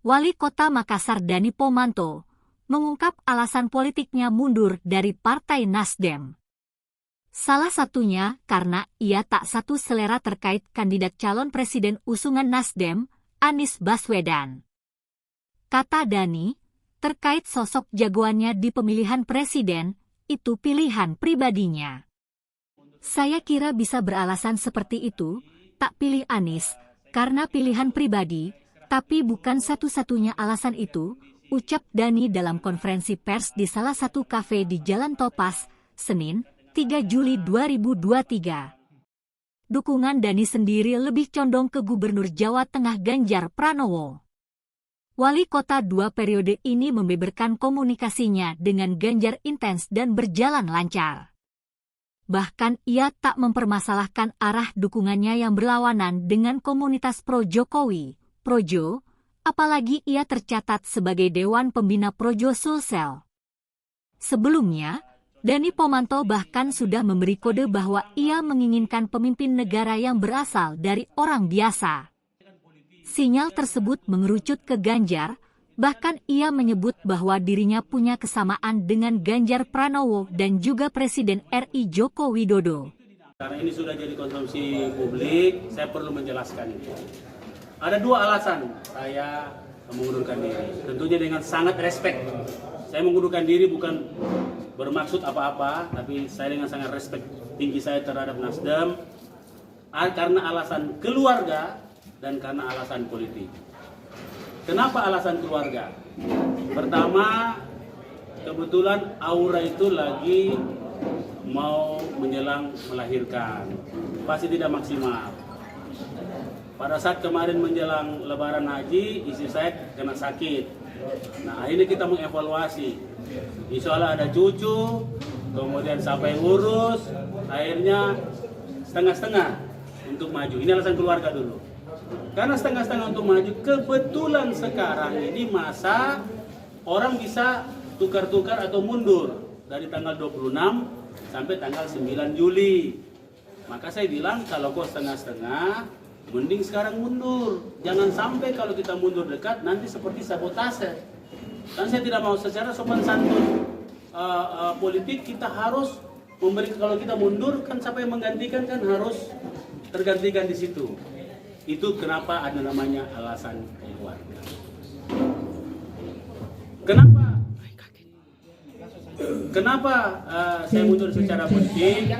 Wali Kota Makassar Dani Pomanto mengungkap alasan politiknya mundur dari Partai Nasdem. Salah satunya karena ia tak satu selera terkait kandidat calon presiden usungan Nasdem, Anies Baswedan. Kata Dani, terkait sosok jagoannya di pemilihan presiden, itu pilihan pribadinya. Saya kira bisa beralasan seperti itu, tak pilih Anies, karena pilihan pribadi, tapi bukan satu-satunya alasan itu, ucap Dani dalam konferensi pers di salah satu kafe di Jalan Topas, Senin, 3 Juli 2023. Dukungan Dani sendiri lebih condong ke Gubernur Jawa Tengah Ganjar Pranowo. Wali kota 2 periode ini membeberkan komunikasinya dengan Ganjar intens dan berjalan lancar. Bahkan ia tak mempermasalahkan arah dukungannya yang berlawanan dengan komunitas pro-Jokowi, Projo, apalagi ia tercatat sebagai Dewan Pembina Projo Sulsel. Sebelumnya, Dani Pomanto bahkan sudah memberi kode bahwa ia menginginkan pemimpin negara yang berasal dari orang biasa. Sinyal tersebut mengerucut ke Ganjar, bahkan ia menyebut bahwa dirinya punya kesamaan dengan Ganjar Pranowo dan juga Presiden RI Joko Widodo. Karena ini sudah jadi konsumsi publik, saya perlu menjelaskan itu. Ada 2 alasan saya mengundurkan diri. Tentunya dengan sangat respect. Saya mengundurkan diri bukan bermaksud apa-apa, tapi saya dengan sangat respect tinggi saya terhadap Nasdem karena alasan keluarga dan karena alasan politik. Kenapa alasan keluarga? Pertama, kebetulan Aura itu lagi mau menjelang melahirkan, pasti tidak maksimal. Pada saat kemarin menjelang Lebaran Haji, istri saya kena sakit. Nah, akhirnya kita mengevaluasi. Insya Allah ada cucu, kemudian sampai urus, akhirnya setengah-setengah untuk maju. Ini alasan keluarga dulu. Karena setengah-setengah untuk maju, kebetulan sekarang ini masa orang bisa tukar-tukar atau mundur dari tanggal 26 sampai tanggal 9 Juli. Maka saya bilang kalau kok setengah-setengah, mending sekarang mundur. Jangan sampai kalau kita mundur dekat nanti seperti sabotase. Dan saya tidak mau secara sopan santun politik kita harus memberi, kalau kita mundur kan siapa yang menggantikan kan harus tergantikan di situ. Itu kenapa ada namanya alasan keluarga. Kenapa saya mundur secara politik?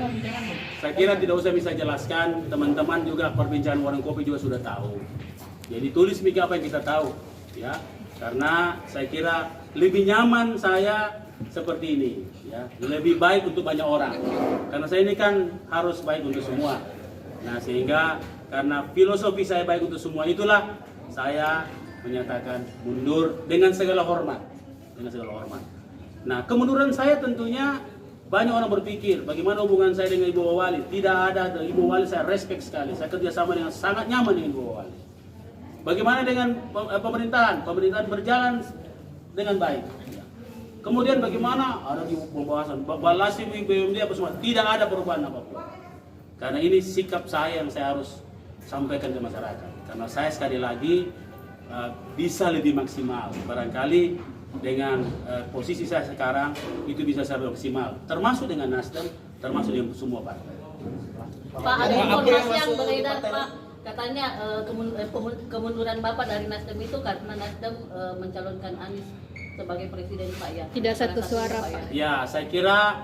Saya kira tidak usah bisa jelaskan, teman-teman juga perbincangan warung kopi juga sudah tahu. Jadi tulis mikir apa yang kita tahu, ya. Karena saya kira lebih nyaman saya seperti ini, ya. Lebih baik untuk banyak orang. Karena saya ini kan harus baik untuk semua. Nah, sehingga karena filosofi saya baik untuk semua itulah saya menyatakan mundur dengan segala hormat, dengan segala hormat. Nah, kemunduran saya tentunya banyak orang berpikir, bagaimana hubungan saya dengan Ibu Wali? Tidak ada, Ibu Wali saya respect sekali. Saya kerjasama dengan sangat nyaman dengan Ibu Wali. Bagaimana dengan pemerintahan? Pemerintahan berjalan dengan baik. Kemudian bagaimana? Ada di pembahasan, balasi BUMD apa semua. Tidak ada perubahan apapun. Karena ini sikap saya yang saya harus sampaikan ke masyarakat. Karena saya sekali lagi bisa lebih maksimal. Barangkali dengan posisi saya sekarang itu bisa saya maksimal, termasuk dengan Nasdem, termasuk dengan semua partai. Pak, ada informasi yang beredar Pak, katanya kemunduran Bapak dari Nasdem itu karena Nasdem mencalonkan Anies sebagai presiden Pak, ya? Tidak satu suara Pak. Ya, saya kira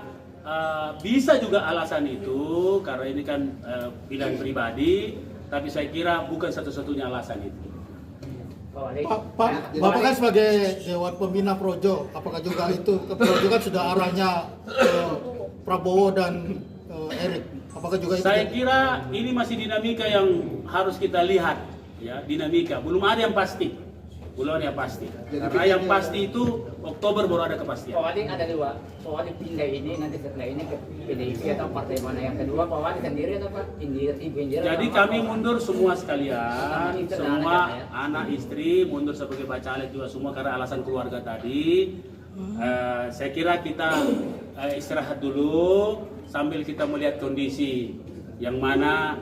bisa juga alasan itu karena ini kan pilihan pribadi, tapi saya kira bukan satu-satunya alasan itu. Pak, Bapak kan sebagai Dewan Pembina Projo, apakah juga itu Projo kan sudah arahnya Prabowo dan Erik, apakah juga itu? Saya kira ini masih dinamika yang harus kita lihat, ya, dinamika. Belum ada yang pasti, belum ada yang pasti. Karena yang pasti itu Oktober baru ada kepastian. Pak Wali ada 2, Pak Wali pindah ini nanti setelah ini ke PDIP atau partai mana yang kedua, Pak Wali sendiri atau Pak Ibu Indira? Jadi kami mundur semua sekalian, semua anak istri mundur sebagai bacalek juga semua karena alasan keluarga tadi. Saya kira kita istirahat dulu sambil kita melihat kondisi yang mana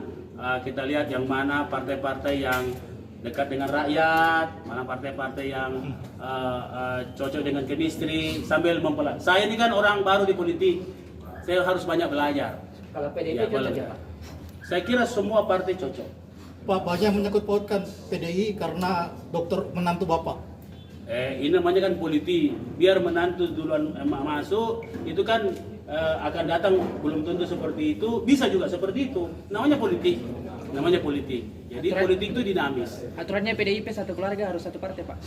kita lihat yang mana partai-partai yang dekat dengan rakyat, mana partai-partai yang cocok dengan chemistry sambil mempelajari. Saya ini kan orang baru di politik, saya harus banyak belajar. Kalau PDIP Ya, cocok boleh. ya Pak? Saya kira semua partai cocok. Pak, banyak menyangkut pautkan PDI karena dokter menantu Bapak. Ini namanya kan politik. Biar menantu duluan masuk, itu kan akan datang belum tentu seperti itu, bisa juga seperti itu. Namanya politik. Namanya politik. Jadi politik itu dinamis. Aturannya PDIP satu keluarga harus satu partai, Pak.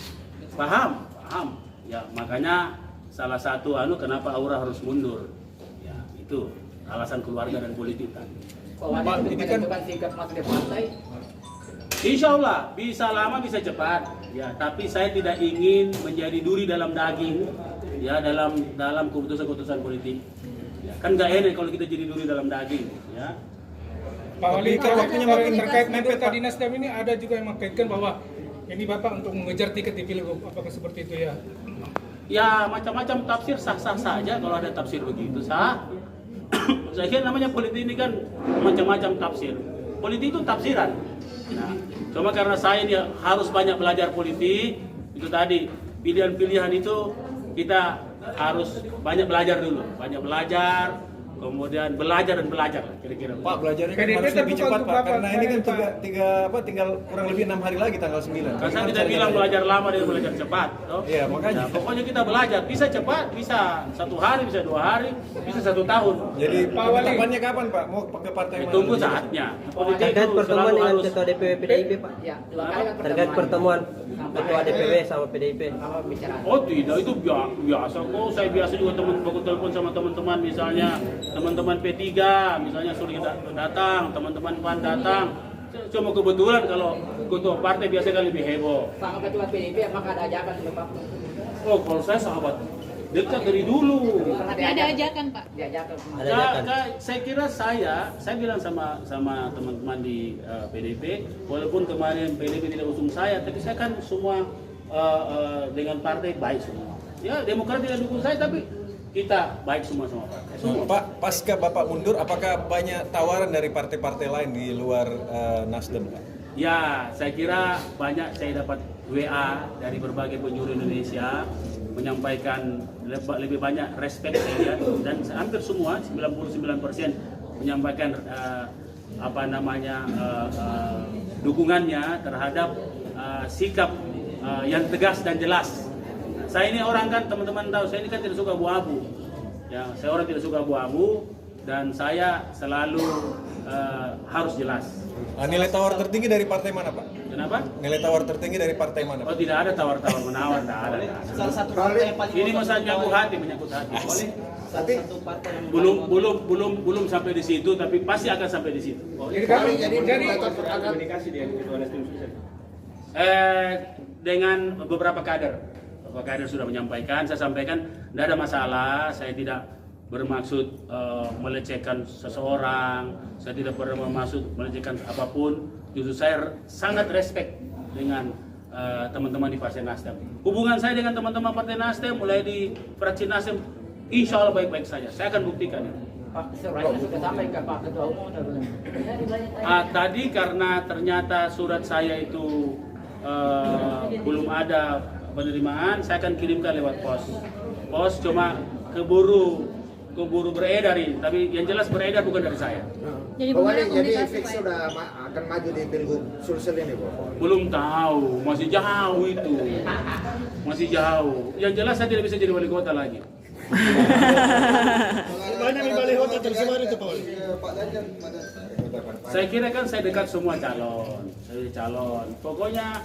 Paham? Paham. Ya, makanya salah satu kenapa Aura harus mundur. Ya, itu alasan keluarga dan politik tadi. Pak Wali menentukan sikap Mas di partai. Insya Allah bisa lama bisa cepat, ya. Tapi saya tidak ingin menjadi duri dalam daging, ya dalam keputusan-keputusan politik. Ya, kan nggak enak kalau kita jadi duri dalam daging, ya. Pak Wali, kan waktunya makin terkait anggota dinas Nasdem ini ada juga yang mengkaitkan bahwa ini Bapak untuk mengejar tiket di Pilgub, apakah seperti itu ya? Ya macam-macam tafsir sah-sah saja kalau ada tafsir begitu sah. Saya kira namanya politik ini kan macam-macam tafsir. Politik itu tafsiran. Nah, cuma karena saya ini harus banyak belajar politik, itu tadi pilihan-pilihan itu kita harus banyak belajar dulu, banyak belajar, kemudian belajar dan belajar kira-kira. Pak, belajarnya kan PDIP harus lebih terbuka cepat untuk Pak, Bapak, karena ini kan Pak. tinggal kurang lebih 6 hari lagi tanggal 9. Kan saya tidak bilang belajar lama dan belajar cepat, toh? Iya, makanya. Ya, pokoknya kita belajar, bisa cepat, bisa 1 hari, bisa 2 hari, bisa 1 tahun. Jadi Pak Wali. penetapannya kapan Pak? Mau ke partai mana? Tunggu saatnya. Politik Terkait itu pertemuan selalu dengan harus. ketua DPW PDIP Pak. Ya, 2 kali kan Terkait pertemuan ketua DPW sama PDIP. Apa bicara? Oh tidak, itu biasa kok. Saya biasa juga baku telepon sama teman-teman, misalnya teman-teman P3, misalnya suruh kita datang, teman-teman PAN datang. Cuma kebetulan kalau ketua partai biasa kan lebih heboh. Pak Ketua PDIP apakah ada ajakan sama Pak? Oh kalau saya sahabat dekat dari dulu. Pernah Ada ajakan Pak. diajakan. Ada ajakan. Saya kira saya bilang sama teman-teman di PDIP, walaupun kemarin PDIP tidak usung saya, tapi saya kan semua dengan partai baik semua. Ya Demokrat tidak dukung saya, tapi kita baik semua sama partai. Semua. Pak, pasca Bapak mundur, apakah banyak tawaran dari partai-partai lain di luar Nasdem Pak? Ya, saya kira banyak saya dapat WA dari berbagai penjuru Indonesia menyampaikan lebih banyak respect saya lihat, dan hampir semua 99% menyampaikan dukungannya terhadap sikap yang tegas dan jelas. Saya ini orang kan teman-teman tahu, saya ini kan tidak suka abu-abu. Ya, saya orang tidak suka abu-abu dan saya selalu harus jelas. Nilai tawar tertinggi dari partai mana Pak? Kenapa? Nilai tawar tertinggi dari partai mana Oh Pak? tidak ada tawar-tawar menawar, tidak ada. Salah satu partai yang paling Ini masalah menyangkut hati. salah satu partai yang Belum sampai di situ, tapi pasti akan sampai di situ. Dengan beberapa kader sudah menyampaikan, saya sampaikan tidak ada masalah, saya tidak bermaksud melecehkan seseorang, saya tidak bermaksud melecehkan apapun. Justru saya sangat respect dengan teman-teman di Partai Nasdem. Hubungan saya dengan teman-teman Partai Nasdem mulai di fraksi Nasdem, insya Allah baik-baik saja. Saya akan buktikan itu. Pak, suratnya sudah sampai ke Pak Ketua Umum. Tadi karena ternyata surat saya itu belum ada penerimaan, saya akan kirimkan lewat pos. Pos cuma keburu beredar ini, tapi yang jelas beredar bukan dari saya. Jadi Pak Wali, bagaimana jadi komunikasi fix Pak? sudah akan maju di Pilgub Sulsel ini Pak? Belum tahu, masih jauh itu. Masih jauh. Yang jelas saya tidak bisa jadi wali kota lagi. Banyak di baliho tersebar itu Pak Wali. Saya kira kan saya dekat semua calon. Saya calon. Pokoknya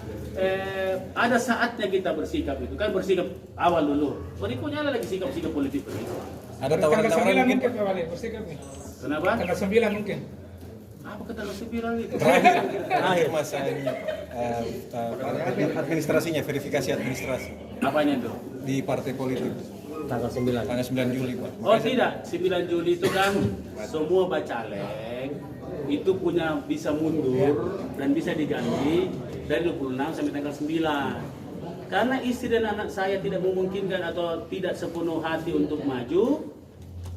ada saatnya kita bersikap itu. Kan bersikap awal dulu. Berikutnya ada lagi sikap-sikap politik begitu. Ada Tanggal 9 tawaran-tawaran mungkin mungkin Pak Wali, bersikap nih. Kenapa? Tanggal 9 mungkin. Apa kata lo bilang itu? terakhir Mas administrasinya, verifikasi administrasi Apanya itu? di partai politik tanggal 9. tanggal 9 Juli Pak. Oh tidak, 9 Juli itu kan semua bacalek itu punya bisa mundur dan bisa diganti dari 26 sampai tanggal 9. Karena istri dan anak saya tidak memungkinkan atau tidak sepenuh hati untuk maju,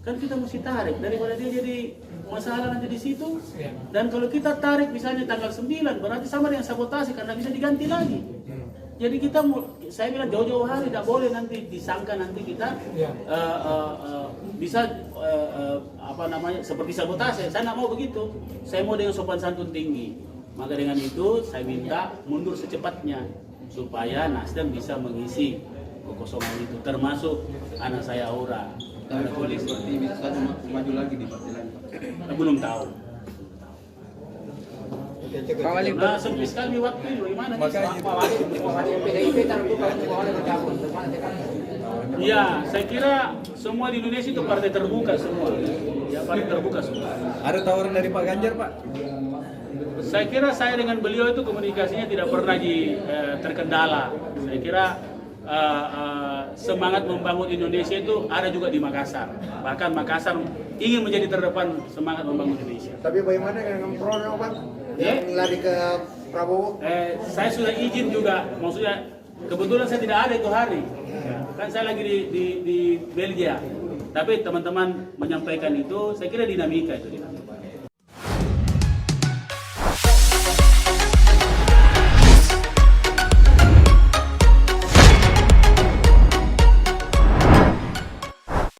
kan kita mesti tarik daripada dia jadi masalah nanti di situ. Ya. Dan kalau kita tarik misalnya tanggal 9 berarti sama dengan sabotase karena bisa diganti lagi. Jadi kita saya bilang jauh-jauh hari tidak boleh nanti disangka nanti kita Ya. bisa apa namanya seperti sabotase. Saya nggak mau begitu. Saya mau dengan sopan santun tinggi. Maka dengan itu saya minta mundur secepatnya supaya Nasdem bisa mengisi kekosongan itu, termasuk anak saya Aura. Tapi boleh seperti misalnya maju lagi di partai lain, Pak. Belum tahu. Pak Wali, Nah, sempit sekali waktu ini. Bagaimana? Makanya Pak Wali PDIP terbuka untuk Pak Wali bergabung. Bagaimana sekarang? Iya, saya kira semua di Indonesia itu partai terbuka semua. Ya, partai terbuka semua. Ada tawaran dari Pak Ganjar, Pak? Saya kira saya dengan beliau itu komunikasinya tidak pernah terkendala. Saya kira semangat membangun Indonesia itu ada juga di Makassar. Bahkan Makassar ingin menjadi terdepan semangat membangun Indonesia. Tapi bagaimana dengan Prono, Bang? Yang lari ke Prabowo? Saya sudah izin juga, maksudnya kebetulan saya tidak ada itu hari. Kan saya lagi di Belgia. Tapi teman-teman menyampaikan itu, saya kira dinamika itu.